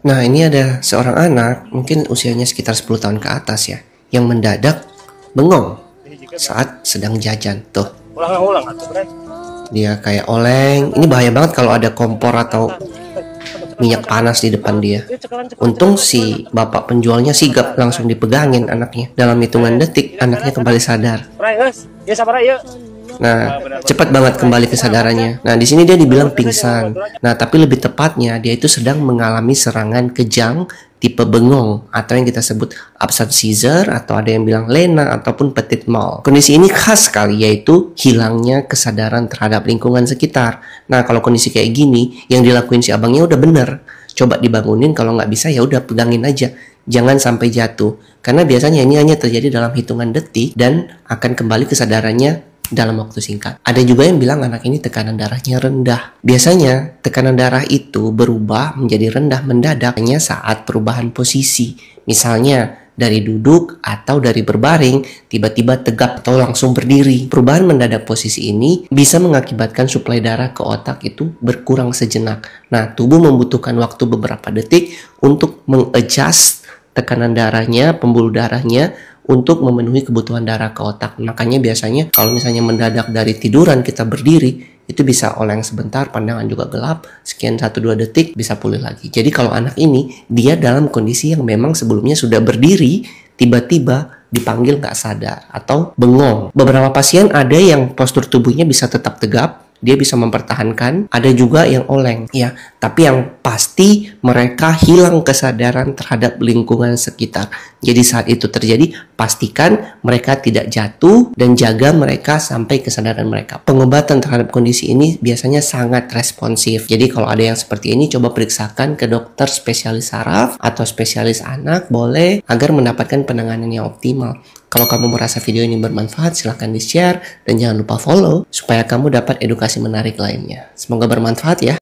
Nah, ini ada seorang anak, mungkin usianya sekitar 10 tahun ke atas ya, yang mendadak bengong saat sedang jajan. Tuh, dia kayak oleng. Ini bahaya banget kalau ada kompor atau minyak panas di depan dia. Untung si bapak penjualnya sigap, langsung dipegangin anaknya. Dalam hitungan detik, anaknya kembali sadar. Nah, cepat banget kembali kesadarannya. Nah, di sini dia dibilang pingsan. Nah, tapi lebih tepatnya dia itu sedang mengalami serangan kejang tipe bengong atau yang kita sebut absent seizure, atau ada yang bilang lena ataupun petit mal. Kondisi ini khas sekali, yaitu hilangnya kesadaran terhadap lingkungan sekitar. Nah, kalau kondisi kayak gini, yang dilakuin si abangnya udah bener. Coba dibangunin, kalau nggak bisa ya udah pegangin aja. Jangan sampai jatuh. Karena biasanya ini hanya terjadi dalam hitungan detik dan akan kembali kesadarannya dalam waktu singkat. Ada juga yang bilang anak ini tekanan darahnya rendah. Biasanya tekanan darah itu berubah menjadi rendah mendadak hanya saat perubahan posisi. Misalnya dari duduk atau dari berbaring tiba-tiba tegap atau langsung berdiri. Perubahan mendadak posisi ini bisa mengakibatkan suplai darah ke otak itu berkurang sejenak. Nah, tubuh membutuhkan waktu beberapa detik untuk mengadjust tekanan darahnya, pembuluh darahnya untuk memenuhi kebutuhan darah ke otak. Makanya biasanya kalau misalnya mendadak dari tiduran kita berdiri, itu bisa oleng sebentar, pandangan juga gelap, sekian 1-2 detik bisa pulih lagi. Jadi kalau anak ini, dia dalam kondisi yang memang sebelumnya sudah berdiri, tiba-tiba dipanggil nggak sadar atau bengong. Beberapa pasien ada yang postur tubuhnya bisa tetap tegap, dia bisa mempertahankan, ada juga yang oleng ya, tapi yang pasti mereka hilang kesadaran terhadap lingkungan sekitar. Jadi saat itu terjadi, pastikan mereka tidak jatuh dan jaga mereka sampai kesadaran mereka. Pengobatan terhadap kondisi ini biasanya sangat responsif. Jadi kalau ada yang seperti ini, coba periksakan ke dokter spesialis saraf atau spesialis anak boleh, agar mendapatkan penanganan yang optimal. Kalau kamu merasa video ini bermanfaat, silahkan di-share dan jangan lupa follow supaya kamu dapat edukasi menarik lainnya. Semoga bermanfaat ya.